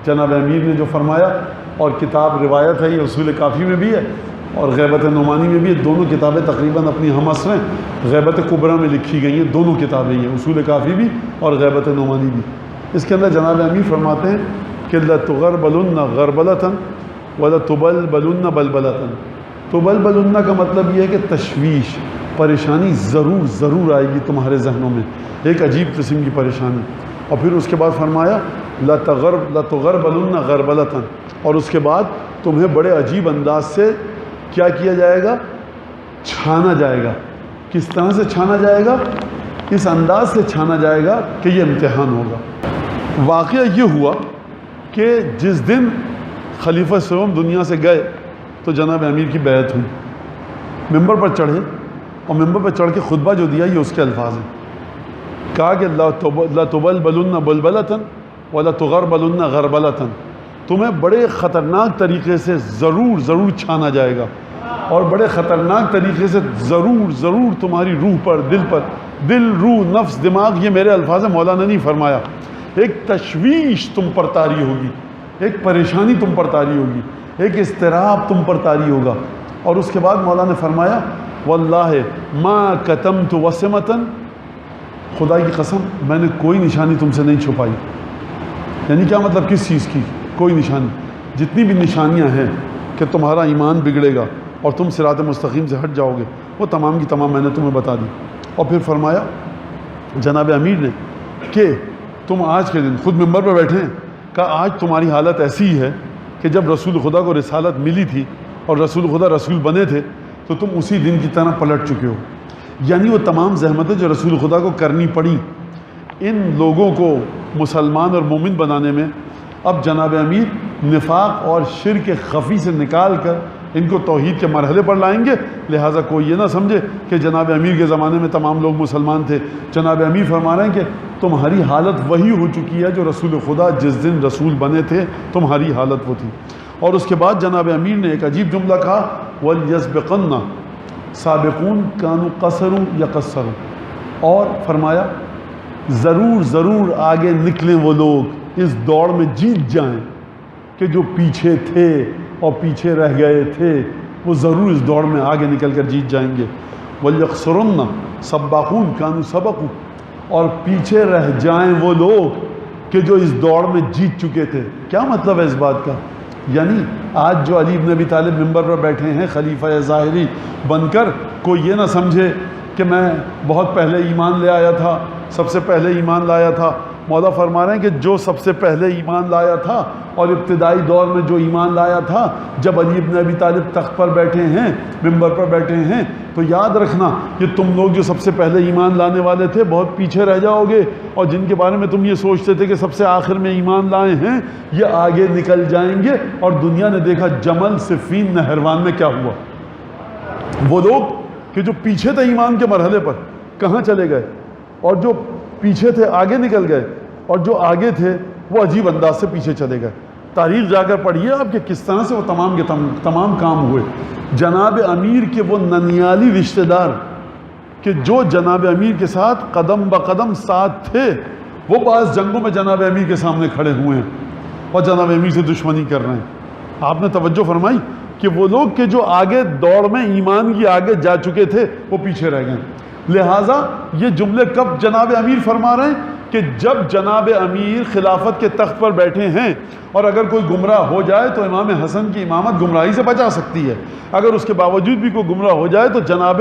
جناب امیر نے جو فرمایا، اور کتاب روایت ہے، یہ اصول کافی میں بھی ہے اور غیبت نعمانی میں بھی ہے، دونوں کتابیں تقریباً اپنی ہم عصر ہیں، غیبت کبریٰ میں لکھی گئی ہیں، دونوں کتابیں ہیں، اصول کافی بھی اور غیبت نعمانی بھی۔ اس کے اندر جناب امیر فرماتے ہیں کہ لَتُغَرْبَلُنَّ غَرْبَلَةً وَلَتُبَلْبَلُنَّ بَلْبَلَةً۔ تُبَلْبَلُنَّ کا مطلب یہ ہے کہ تشویش، پریشانی ضرور آئے گی تمہارے ذہنوں میں، ایک عجیب قسم کی پریشانی۔ اور پھر اس کے بعد فرمایا لَتُغَرْبَلُنَّ غَرْبَلَةً، اور اس کے بعد تمہیں بڑے عجیب انداز سے کیا کیا جائے گا؟ چھانا جائے گا۔ کس طرح سے چھانا جائے گا؟ اس انداز سے چھانا جائے گا کہ یہ امتحان ہوگا۔ واقعہ یہ ہوا کہ جس دن خلیفہ سوم دنیا سے گئے تو جناب امیر کی بیعت ہوئی، ممبر پر چڑھے اور ممبر پر چڑھ کے خطبہ جو دیا یہ اس کے الفاظ ہیں، کہا کہ لَتُبَلْبَلُنَّ بُلْبَلَةً وَلَتُغَرْبَلُنَّ غَرْبَلَةً، تمہیں بڑے خطرناک طریقے سے ضرور چھانا جائے گا، اور بڑے خطرناک طریقے سے ضرور تمہاری روح پر، دل، روح، نفس، دماغ، یہ میرے الفاظ ہیں، مولانا نے فرمایا، ایک تشویش تم پر طاری ہوگی، ایک پریشانی تم پر طاری ہوگی، ایک اضطراب تم پر طاری ہوگا۔ اور اس کے بعد مولانا نے فرمایا واللہ ما کتمت وسمتن، خدا کی قسم میں نے کوئی نشانی تم سے نہیں چھپائی۔ یعنی کیا مطلب؟ کس چیز کی؟ کوئی نشانی، جتنی بھی نشانیاں ہیں کہ تمہارا ایمان بگڑے گا اور تم صراط مستقیم سے ہٹ جاؤ گے، وہ تمام کی تمام میں نے تمہیں بتا دی۔ اور پھر فرمایا جناب امیر نے کہ تم آج کے دن خود ممبر پر بیٹھے ہیں، کہا آج تمہاری حالت ایسی ہے کہ جب رسول خدا کو رسالت ملی تھی اور رسول خدا رسول بنے تھے تو تم اسی دن کی طرح پلٹ چکے ہو۔ یعنی وہ تمام زحمتیں جو رسول خدا کو کرنی پڑیں ان لوگوں کو مسلمان اور مومن بنانے میں، اب جناب امیر نفاق اور شرک خفی سے نکال کر ان کو توحید کے مرحلے پر لائیں گے۔ لہٰذا کوئی یہ نہ سمجھے کہ جناب امیر کے زمانے میں تمام لوگ مسلمان تھے۔ جناب امیر فرما رہے ہیں کہ تمہاری حالت وہی ہو چکی ہے جو رسول خدا جس دن رسول بنے تھے تمہاری حالت وہ تھی۔ اور اس کے بعد جناب امیر نے ایک عجیب جملہ کہا وَلْيَسْبِقَنَّ سابقون کانوا قصروا یقصروا، اور فرمایا ضرور آگے نکلیں وہ لوگ، اس دوڑ میں جیت جائیں کہ جو پیچھے تھے اور پیچھے رہ گئے تھے وہ ضرور اس دوڑ میں آگے نکل کر جیت جائیں گے۔ وَلْيَقْصُرُنَّ سَبَّاقُونَ كَانُوا سَبَقُوا، اور پیچھے رہ جائیں وہ لوگ کہ جو اس دوڑ میں جیت چکے تھے۔ کیا مطلب ہے اس بات کا؟ یعنی آج جو علی بن ابی طالب ممبر پر بیٹھے ہیں خلیفہ ظاہری بن کر، کوئی یہ نہ سمجھے کہ میں بہت پہلے ایمان لے آیا تھا، سب سے پہلے ایمان لایا تھا۔ مولا فرما رہے ہیں کہ جو سب سے پہلے ایمان لایا تھا اور ابتدائی دور میں جو ایمان لایا تھا، جب علی بن ابی طالب تخت پر بیٹھے ہیں، ممبر پر بیٹھے ہیں، تو یاد رکھنا کہ تم لوگ جو سب سے پہلے ایمان لانے والے تھے بہت پیچھے رہ جاؤ گے، اور جن کے بارے میں تم یہ سوچتے تھے کہ سب سے آخر میں ایمان لائے ہیں یہ آگے نکل جائیں گے۔ اور دنیا نے دیکھا جمل صفین نہروان میں کیا ہوا، وہ لوگ کہ جو پیچھے تھے ایمان کے مرحلے پر کہاں چلے گئے، اور جو پیچھے تھے آگے نکل گئے، اور جو آگے تھے وہ عجیب انداز سے پیچھے چلے گئے۔ تاریخ جا کر پڑھیے آپ کہ کس طرح سے وہ تمام کام ہوئے۔ جناب امیر کے وہ ننیالی رشتہ دار کہ جو جناب امیر کے ساتھ قدم بقدم ساتھ تھے، وہ بعض جنگوں میں جناب امیر کے سامنے کھڑے ہوئے ہیں اور جناب امیر سے دشمنی کر رہے ہیں۔ آپ نے توجہ فرمائی کہ وہ لوگ کہ جو آگے دوڑ میں ایمان کی آگے جا چکے تھے وہ پیچھے رہ گئے۔ لہٰذا یہ جملے کب جناب امیر فرما رہے ہیں کہ جب جناب امیر خلافت کے تخت پر بیٹھے ہیں، اور اگر کوئی گمراہ ہو جائے تو امام حسن کی امامت گمراہی سے بچا سکتی ہے، اگر اس کے باوجود بھی کوئی گمراہ ہو جائے تو جناب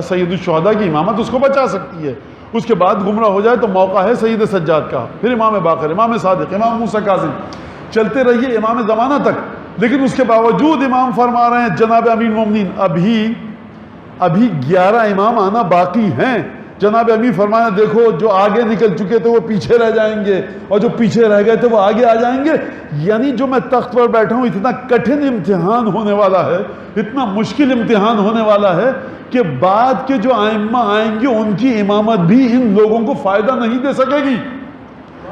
سید الشہداء کی امامت اس کو بچا سکتی ہے، اس کے بعد گمراہ ہو جائے تو موقع ہے سید سجاد کا، پھر امام باقر، امام صادق، امام موسیٰ کاظم، چلتے رہیے امام زمانہ تک۔ لیکن اس کے باوجود امام فرما رہے ہیں جناب امیر مومنین ابھی 11 امام آنا باقی ہیں۔ جناب امیر فرمایا دیکھو جو آگے نکل چکے تھے وہ پیچھے رہ جائیں گے، اور جو پیچھے رہ گئے تھے وہ آگے آ جائیں گے۔ یعنی جو میں تخت پر بیٹھا ہوں اتنا کٹھن امتحان ہونے والا ہے، اتنا مشکل امتحان ہونے والا ہے کہ بعد کے جو ائمہ آئیں گے ان کی امامت بھی ان لوگوں کو فائدہ نہیں دے سکے گی۔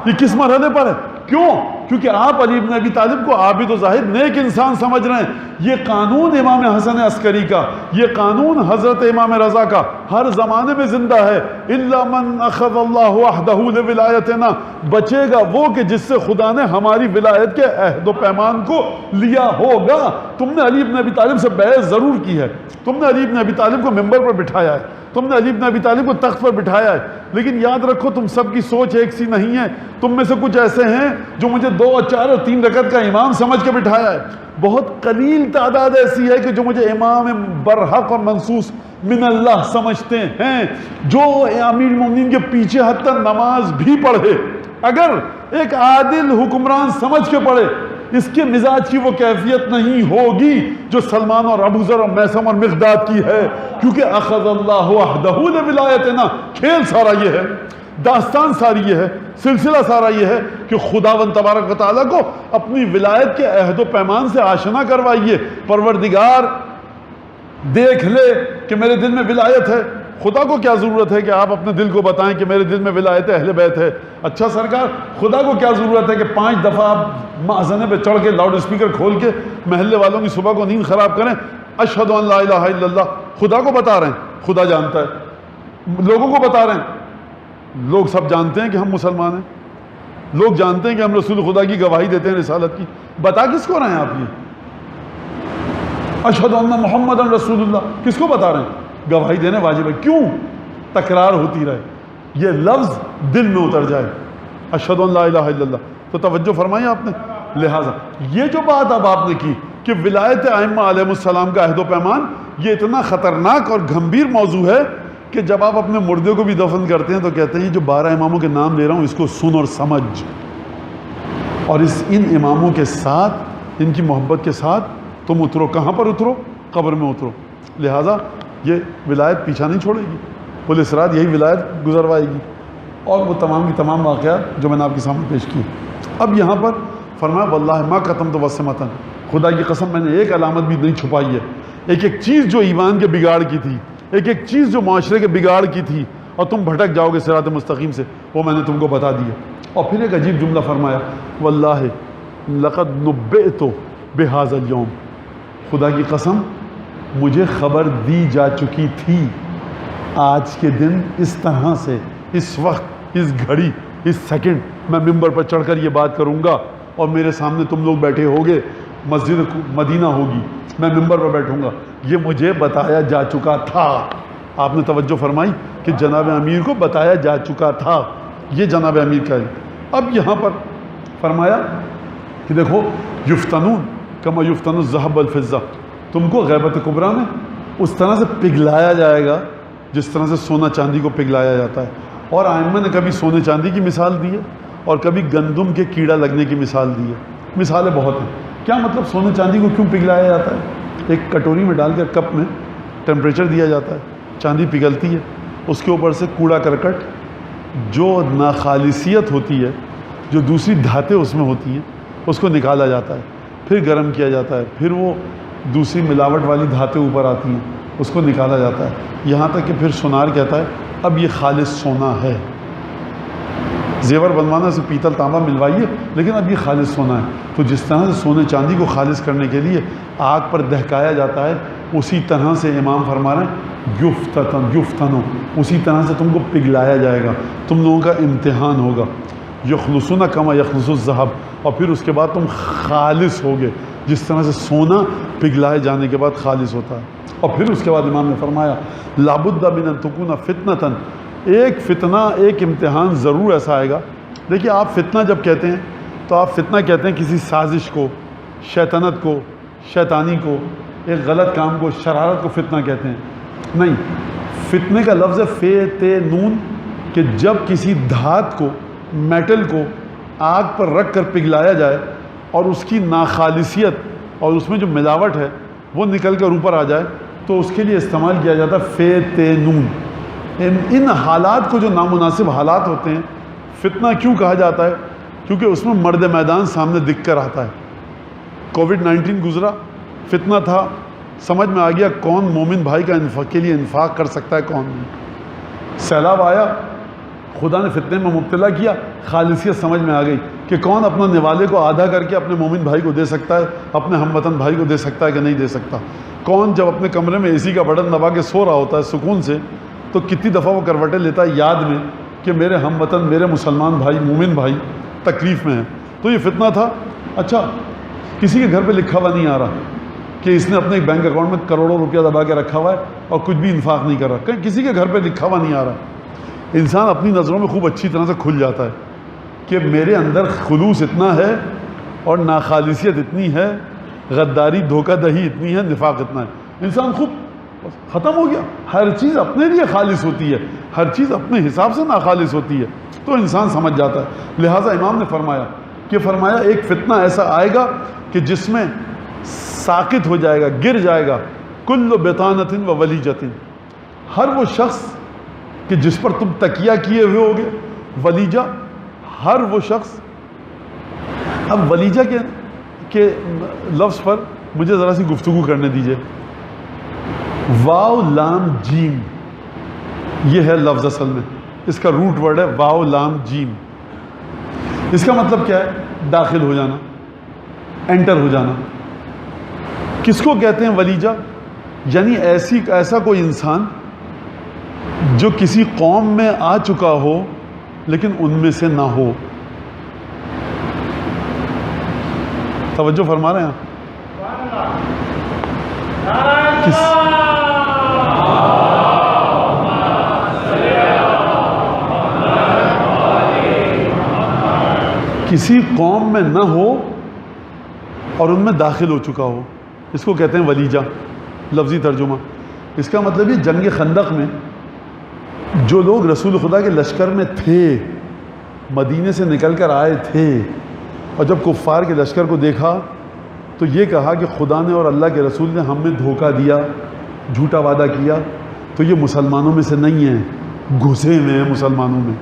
یہ کس مرحلے پر ہے؟ کیوں؟ کیونکہ آپ علی بن ابی طالب کو عابد و زاہد نیک انسان سمجھ رہے ہیں. یہ قانون امام حسن عسکری کا، یہ قانون حضرت امام رضا کا ہر زمانے میں زندہ ہے. الا من اخذ اللہ وحدہ لولایتنا، بچے گا وہ کہ جس سے خدا نے ہماری ولایت کے عہد و پیمان کو لیا ہوگا. تم نے علی بن ابی طالب سے بیعت ضرور کی ہے، تم نے علی بن ابی طالب کو ممبر پر بٹھایا ہے، تم نے علی بن ابی طالب کو تخت پر بٹھایا ہے، لیکن یاد رکھو تم سب کی سوچ ایک سی نہیں ہے. تم میں سے کچھ ایسے ہیں جو مجھے 2 اور 4 اور 3 رکعت کا امام سمجھ کے بٹھایا ہے. بہت قلیل تعداد ایسی ہے کہ جو مجھے امام برحق اور منصوص من اللہ سمجھتے ہیں، جو امیر المومنین کے پیچھے حتی نماز بھی پڑھے، اگر ایک عادل حکمران سمجھ کے پڑھے، اس کے مزاج کی وہ کیفیت نہیں ہوگی جو سلمان اور ابو ذر اور میثم اور مقداد کی ہے. کیونکہ اخذ اللہ وحدہ لولایتنا، کھیل سارا یہ ہے، داستان ساری یہ ہے، سلسلہ سارا یہ ہے کہ خداوند تبارک و تعالیٰ کو اپنی ولایت کے عہد و پیمان سے آشنا کروائیے. پروردگار دیکھ لے کہ میرے دل میں ولایت ہے. خدا کو کیا ضرورت ہے کہ آپ اپنے دل کو بتائیں کہ میرے دل میں ولایت اہل بیت ہے؟ اچھا سرکار، خدا کو کیا ضرورت ہے کہ 5 دفعہ آپ مأذنے پہ چڑھ کے لاؤڈ اسپیکر کھول کے محلے والوں کی صبح کو نیند خراب کریں؟ اشہد ان لا الہ الا اللہ. خدا کو بتا رہے ہیں، خدا جانتا ہے. لوگوں کو بتا رہے ہیں، لوگ سب جانتے ہیں کہ ہم مسلمان ہیں، لوگ جانتے ہیں کہ ہم رسول خدا کی گواہی دیتے ہیں رسالت کی. بتا کس کو رہے ہیں آپ؟ یہ اشہد ان محمد رسول اللہ کس کو بتا رہے ہیں؟ گواہی دینے واجب ہے. کیوں؟ تکرار ہوتی رہے، یہ لفظ دل میں اتر جائے، اشہد ان لا الہ الا اللہ. تو توجہ فرمائی آپ نے. لہٰذا یہ جو بات اب آپ نے کی کہ ولایت ائمہ علیہ السلام کا عہد و پیمان، یہ اتنا خطرناک اور گھمبیر موضوع ہے کہ جب آپ اپنے مردے کو بھی دفن کرتے ہیں تو کہتے ہیں یہ جو 12 اماموں کے نام لے رہا ہوں اس کو سن اور سمجھ، اور ان اماموں کے ساتھ، ان کی محبت کے ساتھ تم اترو. کہاں پر اترو؟ قبر میں اترو. لہٰذا یہ ولایت پیچھا نہیں چھوڑے گی، پولیس رات یہی ولایت گزروائے گی. اور وہ تمام کی تمام واقعات جو میں نے آپ کے سامنے پیش کی. اب یہاں پر فرمایا واللہ ما قتمت وسمۃ، خدا کی قسم میں نے ایک علامت بھی نہیں چھپائی ہے. ایک ایک چیز جو ایمان کے بگاڑ کی تھی، ایک ایک چیز جو معاشرے کے بگاڑ کی تھی اور تم بھٹک جاؤ گے صراط مستقیم سے، وہ میں نے تم کو بتا دی ہے. اور پھر ایک عجیب جملہ فرمایا واللہ لقد نبئت بہذا اليوم، خدا کی قسم مجھے خبر دی جا چکی تھی آج کے دن اس طرح سے، اس وقت، اس گھڑی، اس سیکنڈ میں ممبر پر چڑھ کر یہ بات کروں گا اور میرے سامنے تم لوگ بیٹھے ہوگے، مسجد مدینہ ہوگی، میں ممبر پر بیٹھوں گا، یہ مجھے بتایا جا چکا تھا. آپ نے توجہ فرمائی کہ جناب امیر کو بتایا جا چکا تھا. یہ جناب امیر کا ہے. اب یہاں پر فرمایا کہ دیکھو یفتنون کما یفتن الذهب والفضہ، تم کو غیبت کبریٰ میں اس طرح سے پگھلایا جائے گا جس طرح سے سونا چاندی کو پگھلایا جاتا ہے. اور ائمہ نے کبھی سونے چاندی کی مثال دی ہے اور کبھی گندم کے کیڑا لگنے کی مثال دی ہے. مثالیں بہت ہیں. کیا مطلب سونے چاندی کو کیوں پگھلایا جاتا ہے؟ ایک کٹوری میں ڈال کر کپ میں ٹیمپریچر دیا جاتا ہے، چاندی پگھلتی ہے، اس کے اوپر سے کوڑا کرکٹ جو ناخالصیت ہوتی ہے، جو دوسری دھاتیں اس میں ہوتی ہیں، اس کو نکالا جاتا ہے، پھر گرم کیا جاتا ہے، پھر وہ دوسری ملاوٹ والی دھاتیں اوپر آتی ہیں، اس کو نکالا جاتا ہے، یہاں تک کہ پھر سونار کہتا ہے اب یہ خالص سونا ہے. زیور بنوانا سے پیتل تانبا ملوائیے لیکن اب یہ خالص سونا ہے. تو جس طرح سے سونے چاندی کو خالص کرنے کے لیے آگ پر دہکایا جاتا ہے، اسی طرح سے امام فرما رہے ہیں یفتنو، اسی طرح سے تم کو پگھلایا جائے گا، تم لوگوں کا امتحان ہوگا. یخلصون کما یخلص الذهب، اور پھر اس کے بعد تم خالص ہوگے جس طرح سے سونا پگھلائے جانے کے بعد خالص ہوتا ہے. اور پھر اس کے بعد امام نے فرمایا لابد من ان تکون فتنۃ، ایک فتنہ، ایک امتحان ضرور ایسا آئے گا. دیکھیے آپ فتنہ جب کہتے ہیں تو آپ فتنہ کہتے ہیں کسی سازش کو، شیطنت کو، شیطانی کو، ایک غلط کام کو، شرارت کو فتنہ کہتے ہیں. نہیں، فتنے کا لفظ ہے فتنون، کہ جب کسی دھات کو، میٹل کو آگ پر رکھ کر پگھلایا جائے اور اس کی ناخالصیت اور اس میں جو ملاوٹ ہے وہ نکل کر اوپر آ جائے تو اس کے لیے استعمال کیا جاتا ہے فتنون. ان حالات کو جو نامناسب حالات ہوتے ہیں فتنہ کیوں کہا جاتا ہے؟ کیونکہ اس میں مرد میدان سامنے دکھ کر آتا ہے. کووڈ-19 گزرا، فتنہ تھا، سمجھ میں آ گیا کون مومن بھائی کا انفاق کے لیے انفاق کر سکتا ہے، کون نہیں. سیلاب آیا، خدا نے فتنے میں مبتلا کیا، خالصیت سمجھ میں آ گئی کہ کون اپنا نوالے کو آدھا کر کے اپنے مومن بھائی کو دے سکتا ہے، اپنے ہم وطن بھائی کو دے سکتا ہے کہ نہیں دے سکتا۔ کون جب اپنے کمرے میں اے سی کا بٹن دبا کے سو رہا ہوتا ہے سکون سے، تو کتنی دفعہ وہ کروٹیں لیتا ہے یاد میں کہ میرے ہم وطن، میرے مسلمان بھائی، مومن بھائی تکلیف میں ہیں۔ تو یہ فتنہ تھا۔ اچھا، کسی کے گھر پہ لکھا ہوا نہیں آ رہا کہ اس نے اپنے ایک بینک اکاؤنٹ میں کروڑوں روپیہ دبا کے رکھا ہوا ہے اور کچھ بھی انفاق نہیں کر رہا، کہیں کسی کے گھر پہ لکھا ہوا نہیں آ رہا۔ انسان اپنی نظروں میں خوب اچھی طرح سے کھل جاتا ہے کہ میرے اندر خلوص اتنا ہے اور ناخالصیت اتنی ہے، غداری، دھوکہ دہی اتنی ہے، نفاق اتنا ہے۔ انسان خوب ختم ہو گیا، ہر چیز اپنے لیے خالص ہوتی ہے، ہر چیز اپنے حساب سے ناخالص ہوتی ہے، تو انسان سمجھ جاتا ہے۔ لہٰذا امام نے فرمایا ایک فتنہ ایسا آئے گا کہ جس میں ساقط ہو جائے گا، گر جائے گا، کل بطانۃ و ولیجۃ، ہر وہ شخص کہ جس پر تم تکیہ کیے ہوئے ہوگے، ولیجہ، ہر وہ شخص۔ اب ولیجہ کے لفظ پر مجھے ذرا سی گفتگو کرنے دیجئے۔ واو لام جیم، یہ ہے لفظ اصل میں، اس کا روٹ ورڈ ہے واو لام جیم۔ اس کا مطلب کیا ہے؟ داخل ہو جانا، انٹر ہو جانا۔ کس کو کہتے ہیں ولیجہ؟ یعنی ایسا کوئی انسان جو کسی قوم میں آ چکا ہو لیکن ان میں سے نہ ہو۔ توجہ فرما رہے ہیں آپ؟ کسی قوم میں نہ ہو اور ان میں داخل ہو چکا ہو، اس کو کہتے ہیں ولیجہ، لفظی ترجمہ۔ اس کا مطلب یہ جنگ خندق میں جو لوگ رسول خدا کے لشکر میں تھے، مدینے سے نکل کر آئے تھے، اور جب کفار کے لشکر کو دیکھا تو یہ کہا کہ خدا نے اور اللہ کے رسول نے ہم میں دھوکہ دیا، جھوٹا وعدہ کیا، تو یہ مسلمانوں میں سے نہیں ہیں، گھسے ہوئے ہیں مسلمانوں میں۔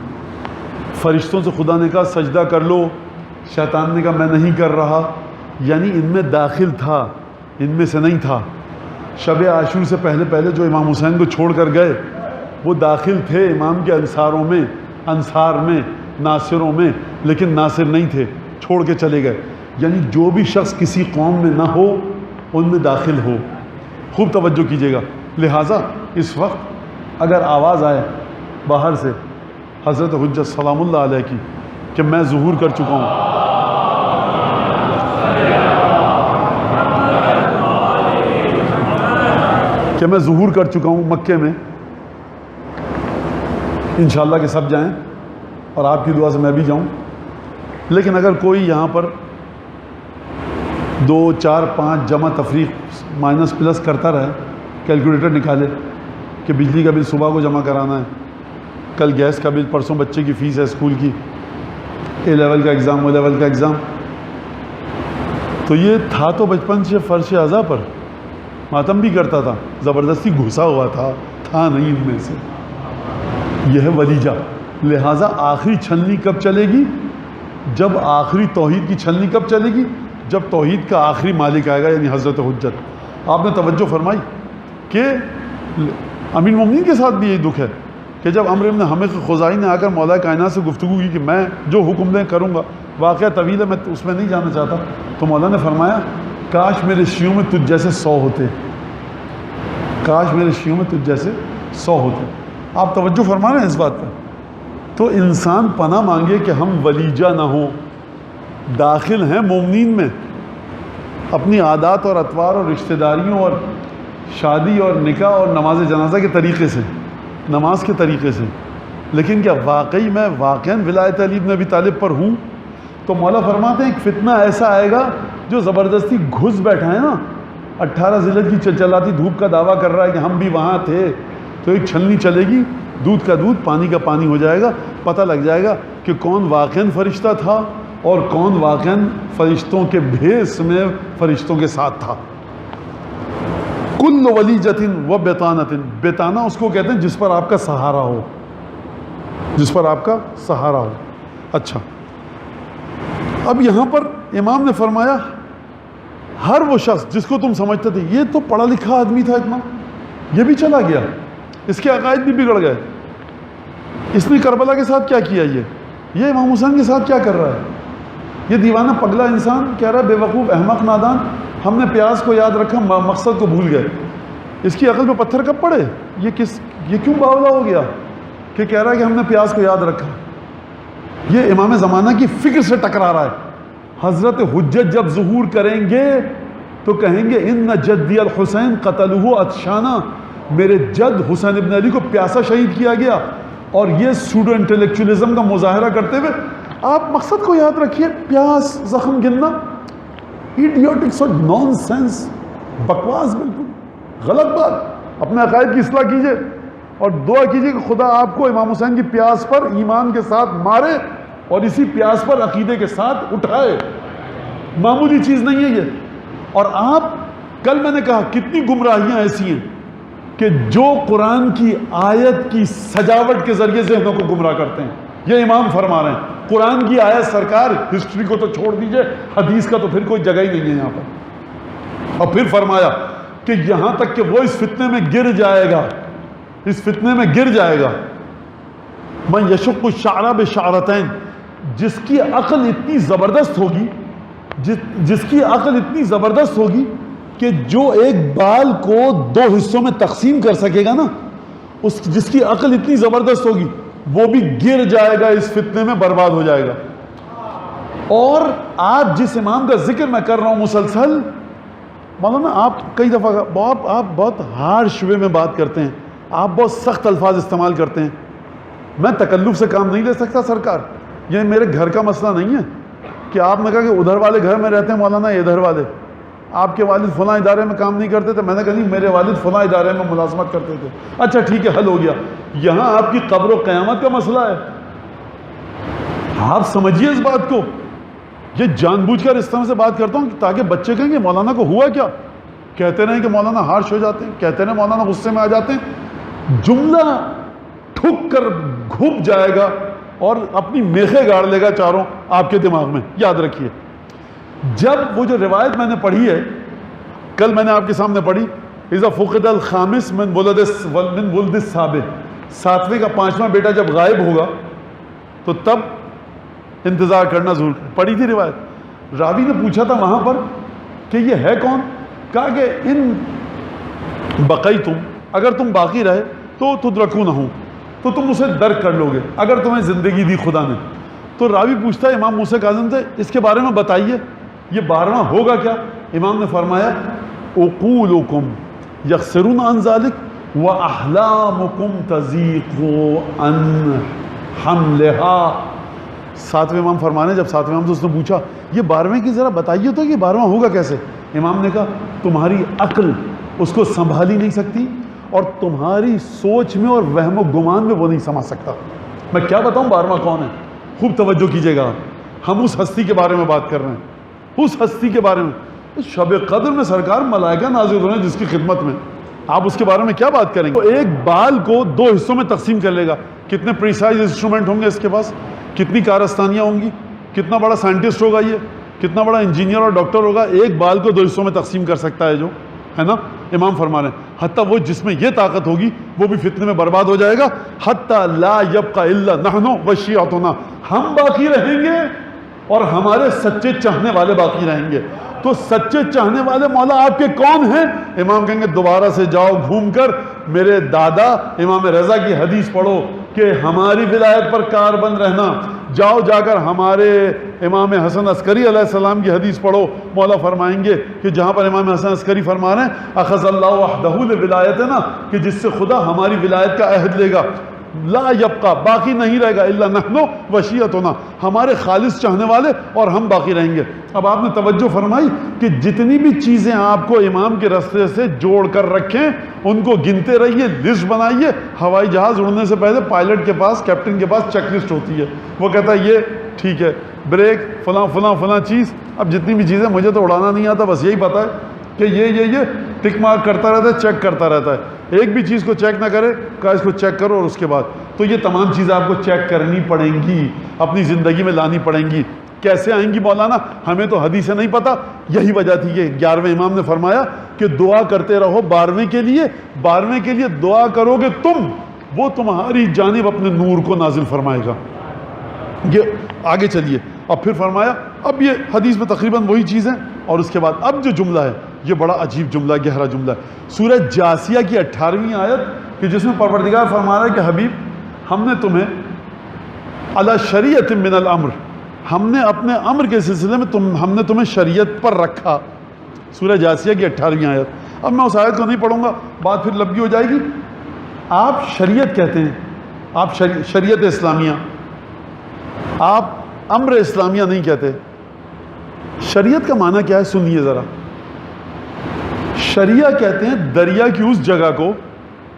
فرشتوں سے خدا نے کہا سجدہ کر لو، شیطان نے کہا میں نہیں کر رہا، یعنی ان میں داخل تھا، ان میں سے نہیں تھا۔ شب عاشور سے پہلے جو امام حسین کو چھوڑ کر گئے وہ داخل تھے امام کے انصاروں میں، انصار میں، ناصروں میں، لیکن ناصر نہیں تھے، چھوڑ کے چلے گئے۔ یعنی جو بھی شخص کسی قوم میں نہ ہو ان میں داخل ہو۔ خوب توجہ کیجیے گا۔ لہٰذا اس وقت اگر آواز آئے باہر سے حضرت حجت سلام اللہ علیہ کی کہ میں ظہور کر چکا ہوں، کہ میں ظہور کر چکا ہوں مکے میں، انشاءاللہ کہ سب جائیں اور آپ کی دعا سے میں بھی جاؤں، لیکن اگر کوئی یہاں پر 2 4 5 جمع تفریق مائنس پلس کرتا رہے، کیلکولیٹر نکالے کہ بجلی کا بل صبح کو جمع کرانا ہے، کل گیس کا بل، پرسوں بچے کی فیس ہے اسکول کی، اے لیول کا ایگزام، او لیول کا ایگزام، تو یہ تھا تو بچپن سے فرش اعضا پر ماتم بھی کرتا تھا، زبردستی گھسا ہوا تھا نہیں ان میں سے۔ یہ ہے ولیجہ۔ لہٰذا آخری چھلنی کب چلے گی؟ جب آخری توحید کی چھلنی کب چلے گی؟ جب توحید کا آخری مالک آئے گا، یعنی حضرت حجت۔ آپ نے توجہ فرمائی کہ امیر مومنین کے ساتھ بھی یہی دکھ ہے کہ جب عمرو بن حمق خزاعی نے آ کر مولا کائنات سے گفتگو کی کہ میں جو حکم دیں کروں گا، واقعہ طویل ہے، میں اس میں نہیں جانا چاہتا، تو مولا نے فرمایا کاش میرے شیعوں میں تجھ جیسے 100 ہوتے، کاش میرے شیعوں میں تجھ جیسے 100 ہوتے۔ آپ توجہ فرما رہے ہیں اس بات پر؟ تو انسان پناہ مانگے کہ ہم ولیجہ نہ ہوں، داخل ہیں مومنین میں اپنی عادات اور اطوار اور رشتہ داریوں اور شادی اور نکاح اور نماز جنازہ کے طریقے سے، نماز کے طریقے سے، لیکن کیا واقعی میں واقعاً ولایت علی بن ابی طالب پر ہوں؟ تو مولا فرماتے ہیں ایک فتنہ ایسا آئے گا جو زبردستی گھس بیٹھا ہے نا، 18 ذلت کی چلچلاتی دھوپ کا دعویٰ کر رہا ہے کہ ہم بھی وہاں تھے، تو ایک چھلنی چلے گی، دودھ کا دودھ پانی کا پانی ہو جائے گا، پتہ لگ جائے گا کہ کون واقعاً فرشتہ تھا اور کون واقعاً فرشتوں کے بھیس میں فرشتوں کے ساتھ تھا۔ کل ولیجۃ و بطانۃ، بطانہ اس کو کہتے ہیں جس پر آپ کا سہارا ہو، جس پر آپ کا سہارا ہو۔ اچھا، اب یہاں پر امام نے فرمایا ہر وہ شخص جس کو تم سمجھتے تھے یہ تو پڑھا لکھا آدمی تھا اتنا، یہ بھی چلا گیا، اس کے عقائد بھی بگڑ گئے، اس نے کربلا کے ساتھ کیا کیا؟ یہ امام حسین کے ساتھ کیا کر رہا ہے؟ یہ دیوانہ پگلا انسان کہہ رہا ہے بے وقوف احمق نادان، ہم نے پیاس کو یاد رکھا مقصد کو بھول گئے۔ اس کی عقل پہ پتھر کب پڑے؟ یہ کیوں باولا ہو گیا کہ کہہ رہا ہے کہ ہم نے پیاس کو یاد رکھا؟ یہ امام زمانہ کی فکر سے ٹکرا رہا ہے۔ حضرت حجت جب ظہور کریں گے تو کہیں گے ان جدی الحسین قتلہ عطشانہ، میرے جد حسین ابن علی کو پیاسا شہید کیا گیا۔ اور یہ سوڈو انٹلیکچولیزم کا مظاہرہ کرتے ہوئے آپ مقصد کو یاد رکھیے، پیاس زخم گننا، ایڈیوٹک سو نان سینس، بکواس، بالکل غلط بات۔ اپنے عقائد کی اصلاح کیجئے اور دعا کیجئے کہ خدا آپ کو امام حسین کی پیاس پر ایمان کے ساتھ مارے اور اسی پیاس پر عقیدے کے ساتھ اٹھائے۔ معمولی چیز نہیں ہے یہ۔ اور آپ، کل میں نے کہا کتنی گمراہیاں ایسی ہیں کہ جو قرآن کی آیت کی سجاوٹ کے ذریعے ذہنوں کو گمراہ کرتے ہیں۔ یہ امام فرما رہے ہیں قرآن کی آیت، سرکار ہسٹری کو تو چھوڑ دیجئے، حدیث کا تو پھر کوئی جگہ ہی نہیں ہے یہاں پر۔ اور پھر فرمایا کہ یہاں تک کہ وہ اس فتنے میں گر جائے گا، اس فتنے میں گر جائے گا، من یشق الشعر بشعرتین، جس کی عقل اتنی زبردست ہوگی، جس کی عقل اتنی زبردست ہوگی کہ جو ایک بال کو دو حصوں میں تقسیم کر سکے گا نا، جس کی عقل اتنی زبردست ہوگی وہ بھی گر جائے گا، اس فتنے میں برباد ہو جائے گا۔ اور آپ جس امام کا ذکر میں کر رہا ہوں مسلسل، مولانا آپ کئی دفعہ آپ بہت ہارش وے میں بات کرتے ہیں، آپ بہت سخت الفاظ استعمال کرتے ہیں۔ میں تکلف سے کام نہیں لے سکتا سرکار، یہ میرے گھر کا مسئلہ نہیں ہے کہ آپ نے کہا کہ ادھر والے گھر میں رہتے ہیں مولانا، ادھر والے آپ کے والد فلاں ادارے میں کام نہیں کرتے تھے، میں نے کہا نہیں میرے والد فلاں ادارے میں ملازمت کرتے تھے، اچھا ٹھیک ہے حل ہو گیا۔ یہاں آپ کی قبر و قیامت کا مسئلہ ہے، آپ سمجھیے اس بات کو۔ یہ جان بوجھ کر اس طرح سے بات کرتا ہوں تاکہ بچے کہیں کہ مولانا کو ہوا کیا، کہتے رہیں کہ مولانا ہارش ہو جاتے ہیں، کہتے رہیں مولانا غصے میں آ جاتے ہیں، جملہ ٹھک کر گھپ جائے گا اور اپنی میخیں گاڑ لے گا چاروں آپ کے دماغ میں، یاد رکھیے۔ جب وہ جو روایت میں نے پڑھی ہے، کل میں نے آپ کے سامنے پڑھی، اذا فقد الخامس من ولد السابع، ساتویں کا پانچواں بیٹا جب غائب ہوگا تو تب انتظار کرنا ضرور۔ پڑھی تھی روایت، راوی نے پوچھا تھا وہاں پر کہ یہ ہے کون؟ کہا کہ ان بقیتم، اگر تم باقی رہے تو تدرکونہ، تو تم اسے درک کر لو گے اگر تمہیں زندگی دی خدا نے۔ تو راوی پوچھتا ہے امام موسیٰ کاظم سے، اس کے بارے میں بتائیے یہ 12واں ہوگا کیا؟ امام نے فرمایا عقولکم یخسرون عن ذلک واحلامکم تضیق عن حملها۔ ساتویں امام فرمانے، جب ساتویں امام سے اس نے پوچھا یہ 12ویں کی ذرا بتائیے تو یہ 12واں ہوگا کیسے؟ امام نے کہا تمہاری عقل اس کو سنبھال ہی نہیں سکتی اور تمہاری سوچ میں اور وہم و گمان میں وہ نہیں سما سکتا۔ میں کیا بتاؤں 12واں کون ہے؟ خوب توجہ کیجئے گا، ہم اس ہستی کے بارے میں بات کر رہے ہیں، اس ہستی کے بارے میں۔ شب قدر میں سرکار ملائکہ نازل ہو رہے ہیں جس کی خدمت میں، آپ اس کے بارے میں کیا بات کریں گے؟ تو ایک بال کو 2 حصوں میں تقسیم کر لے گا، کتنے پریسائز انسٹرومنٹ ہوں گے اس کے پاس، کتنی کارستانیاں ہوں گی، کتنا بڑا سائنٹسٹ ہوگا، یہ کتنا بڑا انجینئر اور ڈاکٹر ہوگا، ایک بال کو 2 حصوں میں تقسیم کر سکتا ہے جو ہے نا۔ امام فرما رہے ہیں حتیٰ وہ جس میں یہ طاقت ہوگی وہ بھی فتنے میں برباد ہو جائے گا۔ حتیٰ لا یبقى الا نحن وشیعتنا، ہم باقی رہیں گے اور ہمارے سچے چاہنے والے باقی رہیں گے۔ تو سچے چاہنے والے مولا آپ کے کون ہیں؟ امام کہیں گے دوبارہ سے جاؤ گھوم کر میرے دادا امام رضا کی حدیث پڑھو کہ ہماری ولایت پر کاربند رہنا، جاؤ جا کر ہمارے امام حسن عسکری علیہ السلام کی حدیث پڑھو، مولا فرمائیں گے کہ جہاں پر امام حسن عسکری فرما رہے ہیں اخذ اللہ وحدہ لولایتنا، کہ جس سے خدا ہماری ولایت کا عہد لے گا، لا یبقى، باقی نہیں رہے گا، الا نحن وشیعتنا، ہمارے خالص چاہنے والے اور ہم باقی رہیں گے۔ اب آپ نے توجہ فرمائی کہ جتنی بھی چیزیں آپ کو امام کے راستے سے جوڑ کر رکھیں ان کو گنتے رہیے، لسٹ بنائیے۔ ہوائی جہاز اڑنے سے پہلے پائلٹ کے پاس، کیپٹن کے پاس چیک لسٹ ہوتی ہے، وہ کہتا ہے یہ ٹھیک ہے، بریک فلاں فلاں فلاں چیز۔ اب جتنی بھی چیزیں مجھے تو اڑانا نہیں آتا، بس یہی پتہ ہے کہ یہ ٹک مارک کرتا رہتا ہے، چیک کرتا رہتا ہے، ایک بھی چیز کو چیک نہ کرے، کہا اس کو چیک کرو اور اس کے بعد۔ تو یہ تمام چیزیں آپ کو چیک کرنی پڑیں گی، اپنی زندگی میں لانی پڑیں گی۔ کیسے آئیں گی مولانا؟ ہمیں تو حدیثیں نہیں پتہ۔ یہی وجہ تھی کہ 11ویں امام نے فرمایا کہ دعا کرتے رہو 12ویں کے لیے، 12ویں کے لیے دعا کرو گے تم وہ تمہاری جانب اپنے نور کو نازل فرمائے گا. یہ آگے چلیے اب پھر فرمایا, اب یہ حدیث میں تقریباً وہی چیز ہے, اور اس کے بعد اب جو جملہ ہے یہ بڑا عجیب جملہ, گہرا جملہ ہے. سورہ جاسیہ کی 18ویں آیت کہ جس میں پروردگار فرما رہا ہے کہ حبیب ہم نے تمہیں علی شریعت من الامر, ہم نے اپنے امر کے سلسلے میں ہم نے تمہیں شریعت پر رکھا. سورہ جاسیہ کی 18ویں آیت. اب میں اس آیت کو نہیں پڑھوں گا, بات پھر لمبی ہو جائے گی. آپ شریعت کہتے ہیں, آپ شریعت اسلامیہ, آپ امر اسلامیہ نہیں کہتے. شریعت کا معنی کیا ہے سنیے ذرا. شریعہ کہتے ہیں دریا کی اس جگہ کو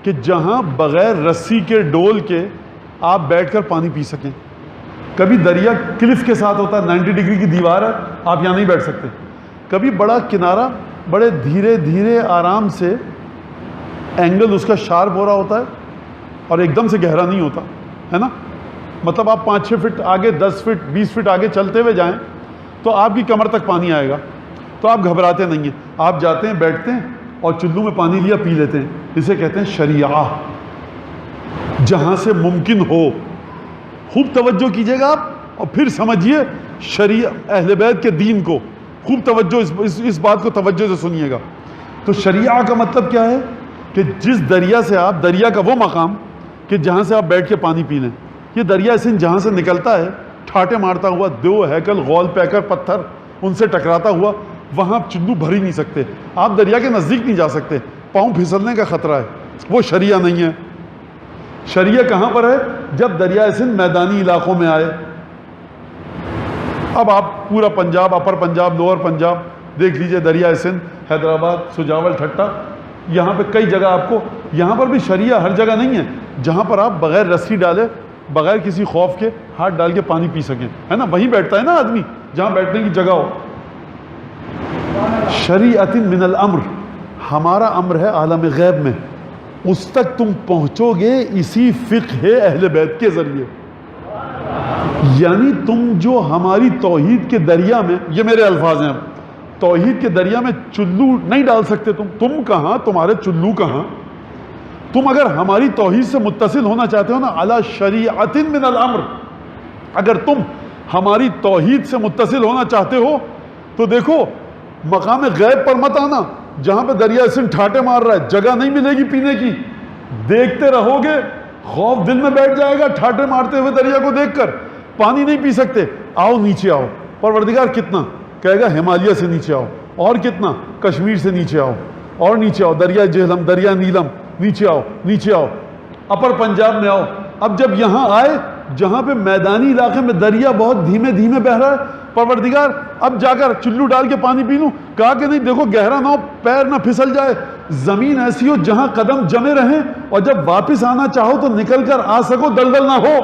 کہ جہاں بغیر رسی کے ڈول کے آپ بیٹھ کر پانی پی سکیں. کبھی دریا کلف کے ساتھ ہوتا ہے, 90 ڈگری کی دیوار ہے, آپ یہاں نہیں بیٹھ سکتے. کبھی بڑا کنارہ بڑے دھیرے دھیرے آرام سے اینگل اس کا شارپ ہو رہا ہوتا ہے اور ایک دم سے گہرا نہیں ہوتا ہے نا. مطلب آپ 5-6 فٹ آگے, 10 فٹ 20 فٹ آگے چلتے ہوئے جائیں تو آپ کی کمر تک پانی آئے گا, تو آپ گھبراتے نہیں ہیں, آپ جاتے ہیں بیٹھتے ہیں اور چلو میں پانی لیا پی لیتے ہیں. اسے کہتے ہیں شریعہ. جہاں سے ممکن ہو, خوب توجہ کیجئے گا آپ اور پھر سمجھیے شریعہ اہل بیت کے دین کو, خوب توجہ اس بات کو توجہ سے سنیے گا. تو شریعہ کا مطلب کیا ہے کہ جس دریا سے آپ, دریا کا وہ مقام کہ جہاں سے آپ بیٹھ کے پانی پی لیں. یہ دریا سندھ جہاں سے نکلتا ہے ٹھاٹے مارتا ہوا, دو ہیکل غول پیکر پتھر ان سے ٹکراتا ہوا, وہاں آپ چلو بھر ہی نہیں سکتے, آپ دریا کے نزدیک نہیں جا سکتے, پاؤں پھسلنے کا خطرہ ہے. وہ شریعہ نہیں ہے. شریعہ کہاں پر ہے؟ جب دریائے سندھ میدانی علاقوں میں آئے. اب آپ پورا پنجاب, اپر پنجاب, لوور پنجاب دیکھ لیجئے, دریائے سندھ, حیدرآباد, سجاول, ٹھٹا, یہاں پہ کئی جگہ آپ کو, یہاں پر بھی شریعہ ہر جگہ نہیں ہے. جہاں پر آپ بغیر رسی ڈالے, بغیر کسی خوف کے ہاتھ ڈال کے پانی پی سکیں, ہے نا, وہیں بیٹھتا ہے نا آدمی جہاں بیٹھنے کی جگہ ہو. شریعت من الامر, ہمارا امر ہے عالم غیب میں, اس تک تم پہنچو گے اسی فقہ اہل بیت کے ذریعے. یعنی تم جو ہماری توحید کے دریا میں, یہ میرے الفاظ ہیں, اب توحید کے دریا میں چلو نہیں ڈال سکتے تم کہاں, تمہارے چلو کہاں. تم اگر ہماری توحید سے متصل ہونا چاہتے ہو نا, علی شریعت من الامر, اگر تم ہماری توحید سے متصل ہونا چاہتے ہو تو دیکھو مقام غیب پر مت آنا جہاں پہ دریا سندھ ٹھاٹے مار رہا ہے, جگہ نہیں ملے گی پینے کی, دیکھتے رہو گے, خوف دل میں بیٹھ جائے گا ٹھاٹے مارتے ہوئے دریا کو دیکھ کر, پانی نہیں پی سکتے. آؤ نیچے آؤ. پروردگار کتنا کہے گا, ہمالیہ سے نیچے آؤ, اور کتنا کشمیر سے نیچے آؤ, اور نیچے آؤ, دریا جہلم, دریا نیلم, نیچے آؤ, نیچے آؤ, اپر پنجاب میں آؤ. اب جب یہاں آئے جہاں پہ میدانی علاقے میں دریا بہت دھیمے دھیمے بہ رہا ہے, پروردگار اب جا کر چلو ڈال کے پانی پی لوں, کہا کہ نہیں, دیکھو گہرا نہ ہو, پیر نہ پھسل جائے, زمین ایسی ہو جہاں قدم جمے رہیں, اور جب واپس آنا چاہو تو نکل کر آ سکو, دلدل نہ ہو.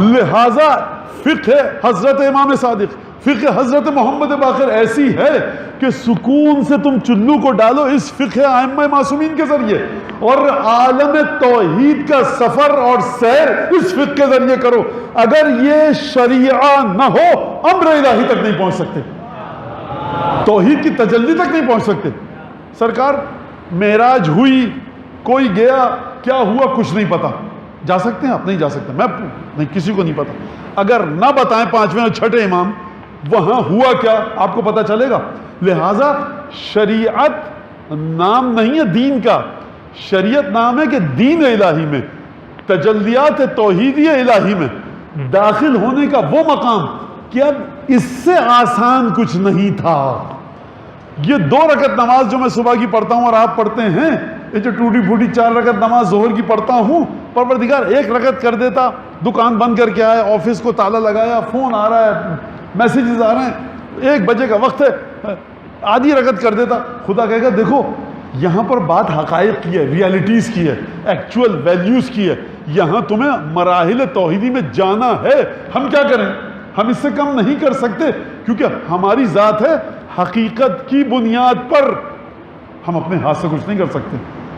لہذا فقہ حضرت امام صادق, فقہ حضرت محمد باقر ایسی ہے کہ سکون سے تم چلو کو ڈالو اس فقہ ائمہ معصومین کے ذریعے, اور عالم توحید کا سفر اور سیر اس فقہ کے ذریعے کرو. اگر یہ شریعہ نہ ہو امر الہی تک نہیں پہنچ سکتے, توحید کی تجلی تک نہیں پہنچ سکتے. سرکار معراج ہوئی, کوئی گیا, کیا ہوا کچھ نہیں پتا, جا سکتے ہیں آپ؟ نہیں جا سکتے, میں نہیں, کسی کو نہیں پتا. اگر نہ بتائیں پانچویں اور چھٹے امام وہاں ہوا کیا, آپ کو پتا چلے گا. لہذا شریعت نام نہیں ہے دین کا, شریعت نام ہے کہ دین الہی میں, تجلیات توحیدی الہی میں داخل ہونے کا وہ مقام کہ اب اس سے آسان کچھ نہیں تھا. یہ 2 رکعت نماز جو میں صبح کی پڑھتا ہوں اور آپ پڑھتے ہیں, یہ جو ٹوٹی پھوٹی 4 رکعت نماز ظہر کی پڑھتا ہوں, پروردگار 1 رکعت کر دیتا, دکان بند کر کے آئے, آفس کو تالا لگایا, فون آ رہا ہے, میسیجز آ رہے ہیں, 1 بجے کا وقت ہے, آدھی رکعت کر دیتا. خدا کہے گا دیکھو یہاں پر بات حقائق کی ہے, ریالٹیز کی ہے, ایکچول ویلیوز کی ہے, یہاں تمہیں مراحل توحیدی میں جانا ہے. ہم کیا کریں, ہم اس سے کم نہیں کر سکتے کیونکہ ہماری ذات ہے, حقیقت کی بنیاد پر ہم اپنے ہاتھ سے کچھ نہیں کر سکتے.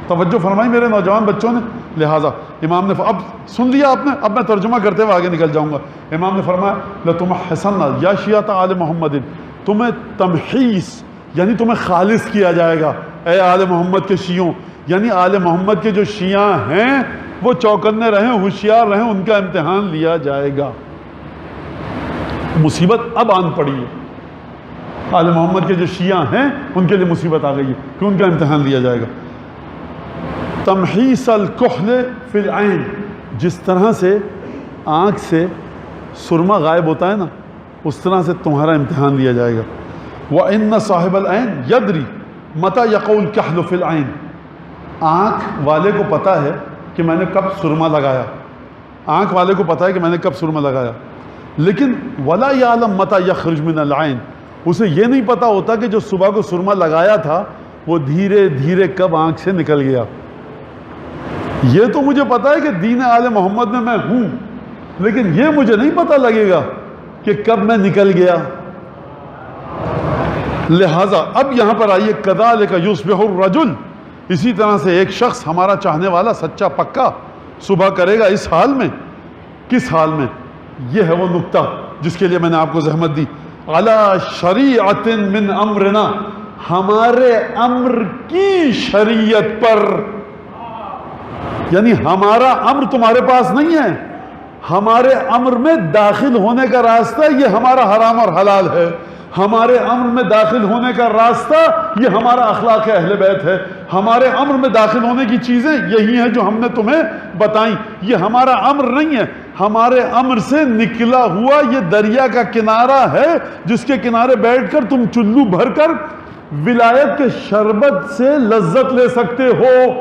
توجہ فرمائی میرے نوجوان بچوں نے. لہٰذا امام نے, اب سن لیا آپ نے, اب میں ترجمہ کرتے ہوئے آگے نکل جاؤں گا. امام نے فرمایا لَتُمَحِّصَنَّ یا شیعۃ آل محمد, تمہیں تمحیص یعنی تمہیں خالص کیا جائے گا اے آل محمد کے شیعوں, یعنی آل محمد کے جو شیعہ ہیں وہ چوکنے رہیں، ہوشیار رہیں، ان کا امتحان لیا جائے گا۔ مصیبت اب آن پڑی ہے، آل محمد کے جو شیعہ ہیں ان کے لیے مصیبت آ گئی ہے کہ ان کا امتحان لیا جائے گا۔ تمحیص الکحل فی العین، جس طرح سے آنکھ سے سرما غائب ہوتا ہے نا، اس طرح سے تمہارا امتحان لیا جائے گا۔ وَإِنَّ صَاحِبَ الْعَيْنِ يَدْرِي مَتَى يَقَعُ الْكَحْلُ فِي الْعَيْنِ، آنکھ والے کو پتہ ہے کہ میں نے کب سرما لگایا، آنکھ والے کو پتہ ہے کہ میں نے کب سرما لگایا، لیکن وَلَا يَعْلَمْ مَتَى يَخْرُجُ مِنَ الْعَيْنِ، اسے یہ نہیں پتہ ہوتا کہ جو صبح کو سرما لگایا تھا وہ دھیرے دھیرے کب آنکھ سے نکل گیا۔ یہ تو مجھے پتہ ہے کہ دین آل محمد میں ہوں، لیکن یہ مجھے نہیں پتہ لگے گا کہ کب میں نکل گیا۔ لہٰذا اب یہاں پر آئیے، کذالک یصبح الرجل، اسی طرح سے ایک شخص ہمارا چاہنے والا سچا پکا صبح کرے گا اس حال میں، کس حال میں؟ یہ ہے وہ نقطہ جس کے لیے میں نے آپ کو زحمت دی۔ علی شریعت من امرنا، ہمارے امر کی شریعت پر، یعنی ہمارا امر تمہارے پاس نہیں ہے، ہمارے امر میں داخل ہونے کا راستہ یہ ہمارا حرام اور حلال ہے، ہمارے امر میں داخل ہونے کا راستہ یہ ہمارا اخلاق اہل بیت ہے، ہمارے امر میں داخل ہونے کی چیزیں یہی ہیں جو ہم نے تمہیں بتائیں، یہ ہمارا امر نہیں ہے، ہمارے امر سے نکلا ہوا یہ دریا کا کنارہ ہے جس کے کنارے بیٹھ کر تم چلو بھر کر ولایت کے شربت سے لذت لے سکتے ہو۔